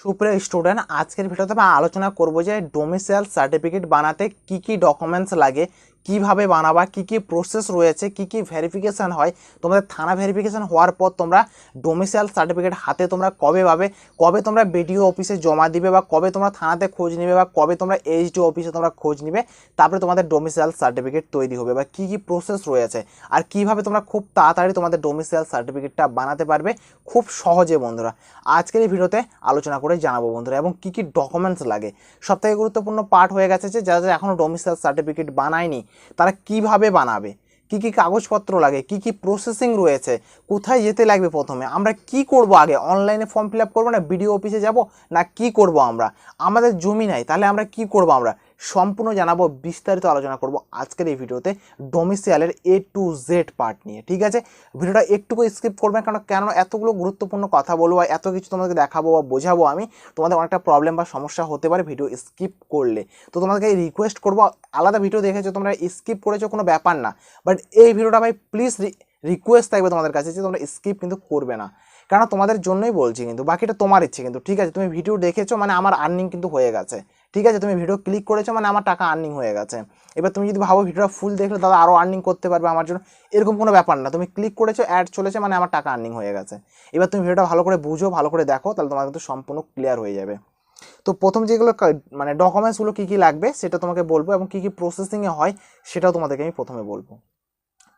সুপ্রিয় স্টুডেন্ট, আজকের ভিডিওতে আমি আলোচনা করব যে ডোমিসাইল সার্টিফিকেট বানাতে কি কি ডকুমেন্টস লাগে, কিভাবে বানাবা, কি কি প্রসেস রয়েছে, কি কি ভেরিফিকেশন হয়। তোমাদের থানা ভেরিফিকেশন হওয়ার পর তোমরা ডোমিসাইল সার্টিফিকেট হাতে তোমরা কবে পাবে, কবে তোমরা বিডিও অফিসে জমা দিবে, বা কবে তোমরা থানাতে খোঁজ নিবে, বা কবে তোমরা এইচডিও অফিসে তোমরা খোঁজ নিবে, তারপরে তোমাদের ডোমিসাইল সার্টিফিকেট তৈরি হবে, বা কি কি প্রসেস রয়েছে, আর কিভাবে তোমরা খুব তাড়াতাড়ি তোমাদের ডোমিসাইল সার্টিফিকেটটা বানাতে পারবে খুব সহজে। বন্ধুরা, আজকের এই ভিডিওতে আলোচনা করে জানাবো বন্ধুরা, এবং কি কি ডকুমেন্টস লাগে। সবথেকে গুরুত্বপূর্ণ পার্ট হয়ে গেছে যে যারা যারা এখনও ডোমিসাইল সার্টিফিকেট বানায়নি তারা কিভাবে বানাবে, কি কি কাগজপত্র লাগে, কি কি প্রসেসিং রয়েছে, কোথায় যেতে লাগবে, প্রথমে আমরা কি করব, আগে অনলাইনে ফর্ম ফিল আপ করবো না বিডিও অফিসে যাব, না কি করব, আমরা আমাদের জমি নাই তাহলে আমরা কি করব, আমরা সম্পূর্ণ জানাবো, বিস্তারিত আলোচনা করব আজকের এই ভিডিওতে ডোমিসাইলের A to Z পার্ট নিয়ে। ঠিক আছে, ভিডিওটা একটুকু স্কিপ করবে, কারণ কেন এতগুলো গুরুত্বপূর্ণ কথা বলবো, এত কিছু তোমাদেরকে দেখাবো বা বোঝাবো আমি, তোমাদের অনেকটা প্রবলেম বা সমস্যা হতে পারে ভিডিও স্কিপ করলে। তো তোমাদেরকে রিকোয়েস্ট করবো, আলাদা ভিডিও দেখেছো তোমরা স্কিপ করেছো কোনো ব্যাপার না, বাট এই ভিডিওটা ভাই প্লিজ রিকোয়েস্ট থাকবে তোমাদের কাছে যে তোমরা স্কিপ কিন্তু করবে না, কারণ তোমাদের জন্যই বলছি, কিন্তু বাকিটা তোমার ইচ্ছে কিন্তু। ঠিক আছে, তুমি ভিডিও দেখেছো মানে আমার আর্নিং কিন্তু হয়ে গেছে। ঠিক আছে, তুমি ভিডিও ক্লিক করেছো মানে আমার টাকা আর্নিং হয়ে গেছে। এবার তুমি যদি ভাবো ভিডিওটা ফুল দেখলে দাদা আরও আর্নিং করতে পারবে আমার জন্য, এরকম কোনো ব্যাপার না। তুমি ক্লিক করেছো, অ্যাড চলেছে মানে আমার টাকা আর্নিং হয়ে গেছে। এবার তুমি ভিডিওটা ভালো করে বুঝো, ভালো করে দেখো, তাহলে তোমার কিন্তু সম্পূর্ণ ক্লিয়ার হয়ে যাবে। তো প্রথম যেগুলো মানে ডকুমেন্টসগুলো কী কী লাগবে সেটা তোমাকে বলবো, এবং কী কী প্রসেসিংয়ে হয় সেটাও তোমাদেরকে আমি প্রথমে বলবো।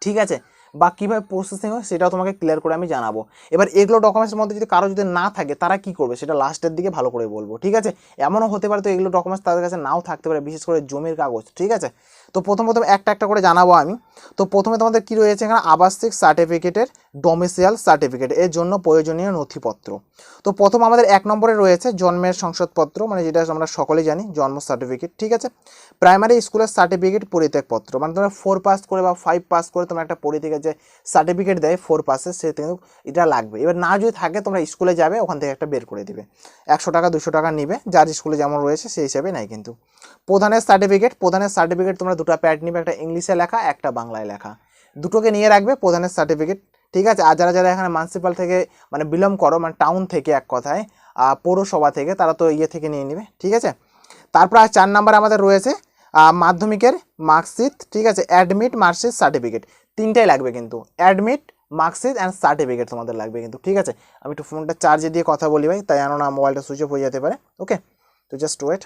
ঠিক আছে, বা কীভাবে প্রসেসিং হয় সেটাও তোমাকে ক্লিয়ার করে আমি জানাবো। এবার এগুলো ডকুমেন্টসের মধ্যে যদি কারো যদি না থাকে তারা কি করবে সেটা লাস্টের দিকে ভালো করে বলবো। ঠিক আছে, এমনও হতে পারে তো এগুলো ডকুমেন্টস তাদের কাছে নাও থাকতে পারে, বিশেষ করে জমির কাগজ। ঠিক আছে, তো প্রথম একটা একটা করে জানাবো আমি। তো প্রথমে তোমাদের কি রয়েছে এখানে, আবাসিক সার্টিফিকেটের ডোমিসাইল সার্টিফিকেট এর জন্য প্রয়োজনীয় নথিপত্র। তো প্রথম আমাদের 1 নম্বরে রয়েছে জন্মের শংসাপত্র, মানে যেটা আমরা সকলেই জানি জন্ম সার্টিফিকেট। ঠিক আছে, প্রাইমারি স্কুলের সার্টিফিকেট পরিত্যাগপত্র, মানে তোমরা 4 পাস করে বা 5 পাস করে তোমরা একটা পরিত্যাগের যে সার্টিফিকেট দেয় 4 পাসের, সে কিন্তু এটা লাগবে। এবার না যদি থাকে তোমরা স্কুলে যাবে, ওখান থেকে একটা বের করে দিবে, 100 টাকা 200 টাকা নিবে, যার স্কুলে যেমন রয়েছে সেই হিসাবে নেয় কিন্তু। প্রধানের সার্টিফিকেট তোমরা দুটো প্যাড নিবে, একটা ইংলিশে লেখা একটা বাংলায় লেখা, দুটোকে নিয়ে রাখবে প্রধানের সার্টিফিকেট। ঠিক আছে, আর যারা যারা এখানে মিউনিসিপ্যাল থেকে মানে বিলং করো, মানে টাউন থেকে, এক কথায় পৌরসভা থেকে, তারা তো ইয়ে থেকে নিয়ে নেবে। ঠিক আছে, তারপর আর 4 নাম্বার আমাদের রয়েছে মাধ্যমিকের মার্কশিট। ঠিক আছে, অ্যাডমিট মার্কশিট সার্টিফিকেট, তিনটাই লাগবে কিন্তু, অ্যাডমিট মার্কশিট অ্যান্ড সার্টিফিকেট তোমাদের লাগবে কিন্তু। ঠিক আছে, আমি একটু ফোনটা চার্জে দিয়ে কথা বলি ভাই, তাই জানো না মোবাইলটা সুইচ অফ হয়ে যেতে পারে। ওকে, তো জাস্ট ওয়েট।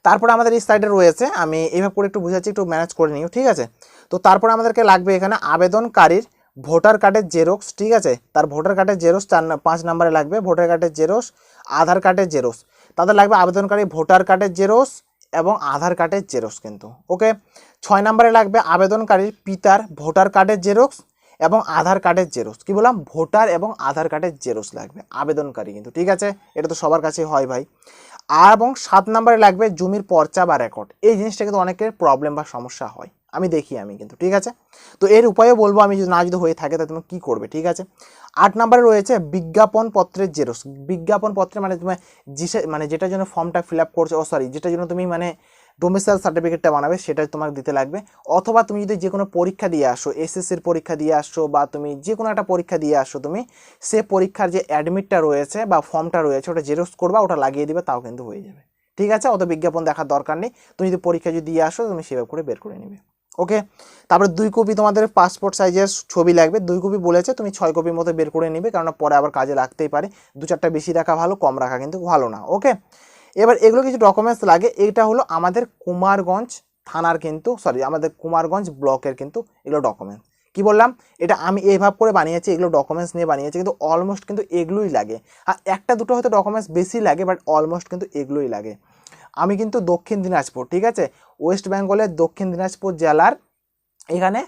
তারপরে আমাদের এই সাইডে রয়েছে, আমি এইভাবে করে একটু বুঝাচ্ছি, একটু ম্যানেজ করে নিও। ঠিক আছে, তো তারপরে আমাদেরকে লাগবে এখানে আবেদনকারীর ভোটার কার্ডের জেরক্স। ঠিক আছে, তার ভোটার কার্ডের জেরক্স 5 নম্বরে লাগবে, ভোটার কার্ডের জেরক্স, আধার কার্ডের জেরক্স। তাদের লাগবে আবেদনকারী ভোটার কার্ডের জেরক্স এবং আধার কার্ডের জেরক্স কিন্তু। ওকে, 6 নম্বরে লাগবে আবেদনকারীর পিতার ভোটার কার্ডের জেরক্স এবং আধার কার্ডের জেরক্স। কি বললাম, ভোটার এবং আধার কার্ডের জেরক্স লাগবে আবেদনকারী কিন্তু। ঠিক আছে, এটা তো সবার কাছেই হয় ভাই। এবং 7 নম্বরে লাগবে জমির পর্চা বা রেকর্ড। এই জিনিসটা কিন্তু অনেকের প্রবলেম বা সমস্যা হয়, আমি দেখি আমি কিন্তু। ঠিক আছে, তো এর উপায়ও বলবো আমি, যদি না যদি হয়ে থাকে তাহলে তুমি কী করবে। ঠিক আছে, 8 নম্বরে রয়েছে বিজ্ঞাপন পত্রের জেরক্স। বিজ্ঞাপন পত্রে মানে তুমি মানে যেটার জন্য ফর্মটা ফিল আপ করছো, যেটার জন্য তুমি মানে ডোমিসাইল সার্টিফিকেটটা বানাবে, সেটা তোমাকে দিতে লাগবে। অথবা তুমি যদি যে কোনো পরীক্ষা দিয়ে আসো, এসএসসির পরীক্ষা দিয়ে আসছো, বা তুমি যে কোনো একটা পরীক্ষা দিয়ে আসো, তুমি সে পরীক্ষার যে অ্যাডমিটটা রয়েছে বা ফর্মটা রয়েছে ওটা জেরক্স করবা, ওটা লাগিয়ে দিবে, তাও কিন্তু হয়ে যাবে। ঠিক আছে, অত বিজ্ঞাপন দেখার দরকার নেই, তুমি যদি পরীক্ষা যদি দিয়ে আসো তুমি সেভাবে করে বের করে নেবে। ওকে, তারপরে 2 কপি তোমাদের পাসপোর্ট সাইজের ছবি লাগবে, 2 কপি বলেছে, তুমি 6 কপির মতো বের করে নিবে, কারণ পরে আবার কাজে লাগতেই পারে। 2-4টা বেশি রাখা ভালো, কম রাখা কিন্তু ভালো না। ওকে, এবার এগুলো কিছু ডকুমেন্টস লাগে। এটা হলো আমাদের কুমারগঞ্জ থানার কিন্তু, আমাদের কুমারগঞ্জ ব্লকের কিন্তু এগুলো ডকুমেন্টস। কি বললাম, এটা আমি এইভাবে করে বানিয়েছি, এগুলো ডকুমেন্টস নিয়ে বানিয়েছি, কিন্তু অলমোস্ট কিন্তু এগুলোই লাগে। আর একটা দুটো হয়তো ডকুমেন্টস বেশি লাগে, বাট অলমোস্ট কিন্তু এগুলোই লাগে। আমি কিন্তু দক্ষিণ দিনাজপুর, ঠিক আছে, ওয়েস্ট বেঙ্গলের দক্ষিণ দিনাজপুর জেলার এখানে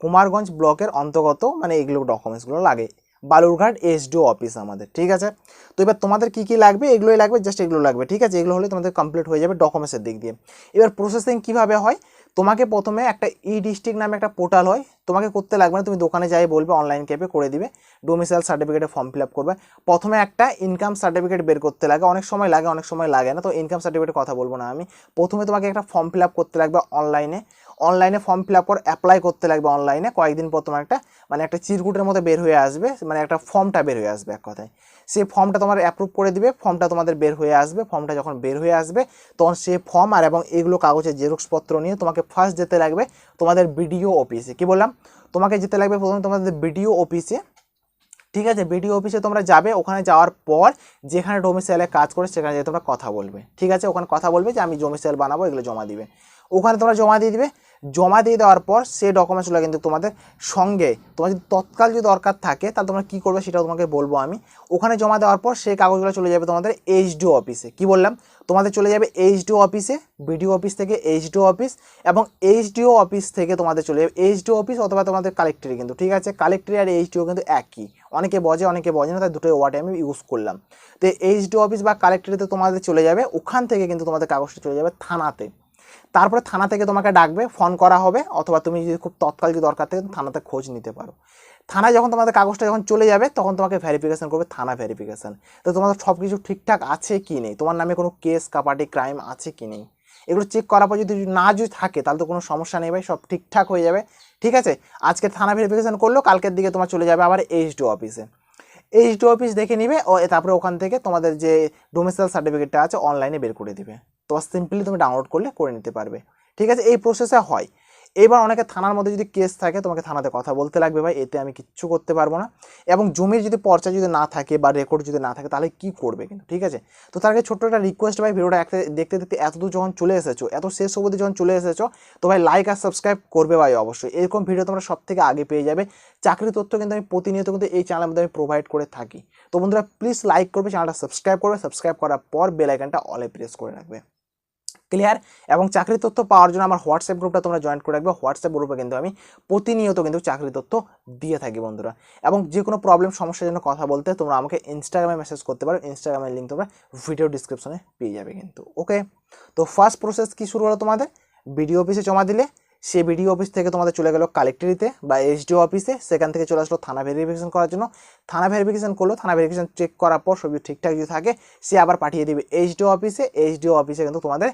কুমারগঞ্জ ব্লকের অন্তর্গত, মানে এগুলো ডকুমেন্টসগুলো লাগে, বালুরঘাট এসডিও অফিস আমাদের। ঠিক আছে, তো এবার তোমাদের কি কি লাগবে, এগুলোই লাগবে, জাস্ট এগুলো লাগবে। ঠিক আছে, এগুলো হলে তোমাদের কমপ্লিট হয়ে যাবে ডকুমেন্টসের দিক দিয়ে। এবার প্রসেসিং কিভাবে হয়, তোমাকে প্রথমে একটা ডিস্ট্রিক্ট নামে একটা পোর্টাল হয়, তোমাকে করতে লাগবে না, তুমি দোকানে যাই বলবে, অনলাইন ক্যাপে করে দিবে, ডোমিসাইল সার্টিফিকেটে ফর্ম ফিল আপ করবে। প্রথমে একটা ইনকাম সার্টিফিকেট বের করতে লাগে, অনেক সময় লাগে অনেক সময় লাগে না, তো ইনকাম সার্টিফিকেটের কথা বলবো না আমি। প্রথমে তোমাকে একটা ফর্ম ফিল আপ করতে লাগবে অনলাইনে, অনলাইনে ফর্ম ফিল আপ অ্যাপ্লাই করতে লাগবে। অনলাইনে কয়েকদিন পর তোমার একটা মানে একটা চিরকুটের মতো বের হয়ে আসবে, মানে একটা ফর্মটা বের হয়ে আসবে এক কথায়। সেই ফর্মটা তোমার অ্যাপ্রুভ করে দিবে, ফর্মটা তোমাদের বের হয়ে আসবে। ফর্মটা যখন বের হয়ে আসবে তখন সেই ফর্ম আর এবং এগুলো কাগজের জেরক্সপত্র নিয়ে তোমাকে ফার্স্ট যেতে লাগবে তোমাদের বিডিও অফিসে। কি বললাম, তোমাকে যেতে লাগবে প্রথমে তোমাদের বিডিও অফিসে। ঠিক আছে, বিডিও অফিসে তোমরা যাবে। ওখানে যাওয়ার পর যেখানে ডোমিসাইলে কাজ করে সেখানে যেয়ে তোমরা কথা বলবে। ঠিক আছে, ওখানে কথা বলবে যে আমি ডোমিসাইল বানাবো, এগুলো জমা দিবে। ওখানে তোমরা জমা দিয়ে দিবে। জমা দিয়ে দেওয়ার পর সেই ডকুমেন্টসগুলো কিন্তু তোমাদের সঙ্গে, তোমার যদি তৎকাল যদি দরকার থাকে তাহলে তোমরা কী করবে সেটাও তোমাকে বলবো আমি। ওখানে জমা দেওয়ার পর সেই কাগজগুলো চলে যাবে তোমাদের এইচডিও অফিসে। কি বললাম, তোমাদের চলে যাবে এইচডিও অফিসে। বিডিও অফিস থেকে এইচডিও অফিস, এবং এইচডিও অফিস থেকে তোমাদের চলে যাবে এইচডিও অফিস অথবা তোমাদের কালেক্টরি। কিন্তু ঠিক আছে, কালেক্টরি আর এইচডিও কিন্তু একই। অনেকে বোঝে অনেকে বোঝে না, তাই দুটোই ওয়ার্ডে আমি ইউজ করলাম। তো এইচডিও অফিস বা কালেক্টরিতে তোমাদের চলে যাবে। ওখান থেকে কিন্তু তোমাদের কাগজটা চলে যাবে থানাতে। তারপরে থানা থেকে তোমাকে ডাকবে, ফোন করা হবে, অথবা তুমি যদি খুব তৎকাল যদি দরকার থাকে থানাতে খোঁজ নিতে পারো। থানায় যখন তোমাদের কাগজটা যখন চলে যাবে তখন তোমাকে ভেরিফিকেশন করবে থানা ভেরিফিকেশন। তো তোমাদের সব কিছু ঠিকঠাক আছে কি নেই, তোমার নামে কোনো কেস কাপাটি ক্রাইম আছে কি নেই, এগুলো চেক করার পর যদি যদি থাকে তাহলে তো কোনো সমস্যা নেই ভাই, সব ঠিকঠাক হয়ে যাবে। ঠিক আছে, আজকে থানা ভেরিফিকেশন করলো, কালকের দিকে তোমার চলে যাবে আবার এইচডিও অফিসে। এইচডিও অফিস দেখে নিবে ও তারপরে ওখান থেকে তোমাদের যে ডোমিসাইল সার্টিফিকেটটা আছে অনলাইনে বের করে দিবে। তো সিম্পলি তুমি ডাউনলোড করলে করে নিতে পারবে। ঠিক আছে, এই প্রসেসে হয়। এবার অনেকে থানার মধ্যে যদি কেস থাকে তোমাকে থানাতে কথা বলতে লাগবে ভাই, এতে আমি কিচ্ছু করতে পারবো না। এবং জমির যদি পর্চা যদি না থাকে বা রেকর্ড যদি না থাকে তাহলে কি করবে কিন্তু। ঠিক আছে, তো তার আগে ছোট্ট একটা রিকোয়েস্ট ভাই, ভিডিওটা দেখতে দেখতে এতদূর যখন চলে এসেছো, এত শেষ অবধি যখন চলে এসেছো, তো ভাই লাইক আর সাবস্ক্রাইব করবে ভাই অবশ্যই। এরকম ভিডিও তোমরা সব থেকে আগে পেয়ে যাবে। চাকরির তথ্য কিন্তু আমি প্রতিনিয়ত কিন্তু এই চ্যানেলের মধ্যে আমি প্রোভাইড করে থাকি। তো বন্ধুরা প্লিজ লাইক করবে, চ্যানেলটা সাবস্ক্রাইব করবে, সাবস্ক্রাইব করার পর বেল আইকনটা অলে প্রেস করে রাখবে। ক্লিয়ার? এবং চাকরির তথ্য পাওয়ার জন্য আমার হোয়াটসঅ্যাপ গ্রুপটা তোমরা জয়েন করে রাখবে। হোয়াটসঅ্যাপ গ্রুপে কিন্তু আমি প্রতিনিয়ত কিন্তু চাকরির তথ্য দিয়ে থাকি বন্ধুরা। এবং যে কোনো প্রবলেম সমস্যার জন্য কথা বলতে তোমরা আমাকে ইনস্টাগ্রামে মেসেজ করতে পারো। ইনস্টাগ্রামের লিঙ্ক তোমরা ভিডিও ডিসক্রিপশনে পেয়ে যাবে কিন্তু। ওকে, তো ফার্স্ট প্রসেস কি শুরু হলো তোমাদের, বিডিও অফিসে জমা দিলে, সে বিডিও অফিস থেকে তোমাদের চলে গেল কালেক্টরিতে বা এইচডিও অফিসে, সেখান থেকে চলে আসলো থানা ভেরিফিকেশন করার জন্য। থানা ভেরিফিকেশন করলো, থানা ভেরিফিকেশন চেক করার পর সব ঠিকঠাক যদি থাকে সে আবার পাঠিয়ে দেবে এইচডিও অফিসে। এইচডিও অফিসে কিন্তু তোমাদের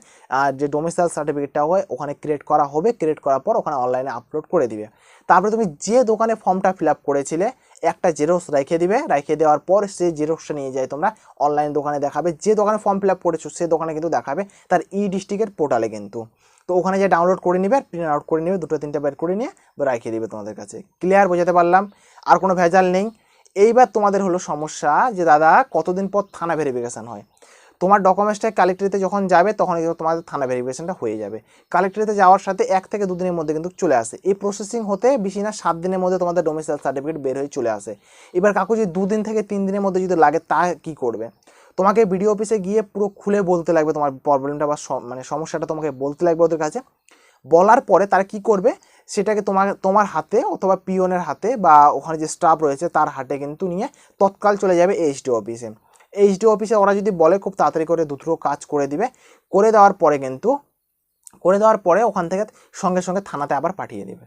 যে ডোমিসাইল সার্টিফিকেটটা হয় ওখানে ক্রিয়েট করা হবে। ক্রিয়েট করার পর ওখানে অনলাইনে আপলোড করে দিবে। তারপরে তুমি যে দোকানে ফর্মটা ফিল আপ করেছিলে একটা জেরক্স রেখে দিবে। রেখে দেওয়ার পর সেই জেরক্সটা নিয়ে যায় তোমরা অনলাইন দোকানে দেখাবে। যে দোকানে ফর্ম ফিল আপ করেছো সে দোকানে কিন্তু দেখাবে তার ডিস্ট্রিক্টের পোর্টালে কিন্তু। তো ওখানে যে ডাউনলোড করে নিবে আর প্রিন্ট আউট করে নিবে, দুটো তিনটে বের করে নিয়ে রাখিয়ে দিবে তোমাদের কাছে। ক্লিয়ার? বোঝাতে পারলাম? আর কোনো ভেজাল নেই। এইবার তোমাদের হলো সমস্যা যে দাদা কতদিন পর থানা ভেরিফিকেশান হয়। তোমার ডকুমেন্টসটা কালেক্টরিতে যখন যাবে তখন কিন্তু তোমাদের থানা ভেরিফিকেশনটা হয়ে যাবে। কালেক্টরিতে যাওয়ার সাথে 1 থেকে 2 দিনের মধ্যে কিন্তু চলে আসে। এই প্রসেসিং হতে বেশি না 7 দিনের মধ্যে তোমাদের ডোমিসাইল সার্টিফিকেট বের হয়ে চলে আসে। এবার কাকু যদি 2 দিন থেকে 3 দিনের মধ্যে যদি লাগে তা কি করবে, তোমাকে বিডিও অফিসে গিয়ে পুরো খুলে বলতে লাগবে তোমার প্রবলেমটা বা মানে সমস্যাটা তোমাকে বলতে লাগবে ওদের কাছে। বলার পরে তারা কি করবে সেটাকে তোমার হাতে অথবা পিওনের হাতে বা ওখানে যে স্টাফ রয়েছে তার হাতে কিন্তু নিয়ে তৎকাল চলে যাবে এইচডিও অফিসে। এইচডিও অফিসে ওরা যদি বলে খুব তাড়াতাড়ি করে দুটো কাজ করে দিবে। করে দেওয়ার পরে ওখান থেকে সঙ্গে সঙ্গে থানাতে আবার পাঠিয়ে দেবে।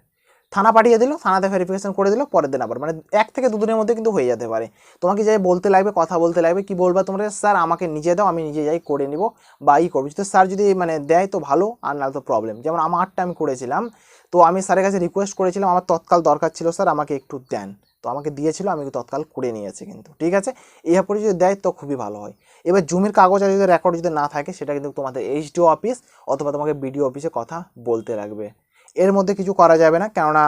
থানা পাঠিয়ে দিল, থানাতে ভেরিফিকেশন করে দিল, পরের দিন আবার মানে 1 থেকে 2 দিনের মধ্যে কিন্তু হয়ে যেতে পারে। তোমাকে যাই বলতে লাগবে, কথা বলতে লাগবে, কি বলবা তোমরা, স্যার আমাকে নিজে দাও, আমি নিজে যাই করে নিব বা করবো। তো স্যার যদি মানে দেয় তো ভালো, আর নাহলে তো প্রবলেম। যেমন আমারটা আমি করেছিলাম, তো আমি স্যারের কাছে রিকোয়েস্ট করেছিলাম আমার তৎকাল দরকার ছিল স্যার আমাকে একটু দেন, তো আমাকে দিয়েছিল, আমি তৎকাল করে নিয়েছি কিন্তু। ঠিক আছে, এরপরে যদি দেয় তো খুবই ভালো হয়। এবার জমির কাগজ আর যদি রেকর্ড যদি না থাকে সেটা কিন্তু তোমাদের এইচডিও অফিস অথবা তোমাকে বিডিও অফিসে কথা বলতে লাগবে। এর মধ্যে কিছু করা যাবে না, কেননা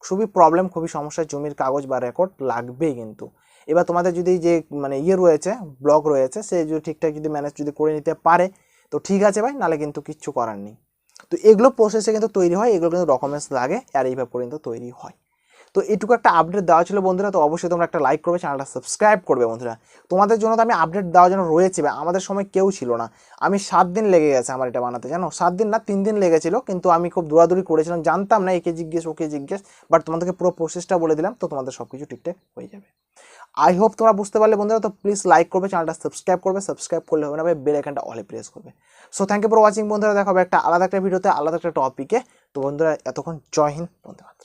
খুবই প্রবলেম, খুবই সমস্যা, জমির কাগজ বা রেকর্ড লাগবেই কিন্তু। এবার তোমাদের যদি যে মানে রয়েছে ব্লক রয়েছে সে যদি ঠিকঠাক যদি ম্যানেজ যদি করে নিতে পারে তো ঠিক আছে ভাই, নাহলে কিন্তু কিচ্ছু করার নেই। তো এগুলো প্রসেসে কিন্তু তৈরি হয়, এগুলো কিন্তু ডকুমেন্টস লাগে আর এইভাবে করে কিন্তু তৈরি হয়। তো এইটুকু একটা আপডেট দেওয়া ছিল বন্ধুরা। তো অবশ্যই তোমরা একটা লাইক করবে, চ্যানেলটা সাবস্ক্রাইব করবে বন্ধুরা। তোমাদের জন্য তো আমি আপডেট দেওয়ার জন্য রয়েছে, আমাদের সময় কেউ ছিল না। আমি 7 দিন লেগে গেছে আমার এটা বানাতে, জানো, 7 দিন না 3 দিন লেগেছিল, কিন্তু আমি খুব দৌড়াদৌড়ি করেছিলাম, জানতাম না একে জিজ্ঞেস ওকে জিজ্ঞেস, বাট তোমাদেরকে পুরো প্রসেসটা বলে দিলাম, তো তোমাদের সব কিছু ঠিকঠাক হয়ে যাবে। আই হোপ তোমরা বুঝতে পারলে বন্ধুরা। তো প্লিজ লাইক করবে, চ্যানেলটা সাবস্ক্রাইব করবে, সাবস্ক্রাইব করলে হবে না ভাই, বেল আইকনটা অলে প্রেস করবে। So thank you for watching বন্ধুরা, দেখা হবে একটা আলাদা একটা ভিডিওতে আলাদা একটা টপিকে। তো বন্ধুরা এতক্ষণ জয় হিন্দ, বন্দে মাতরম।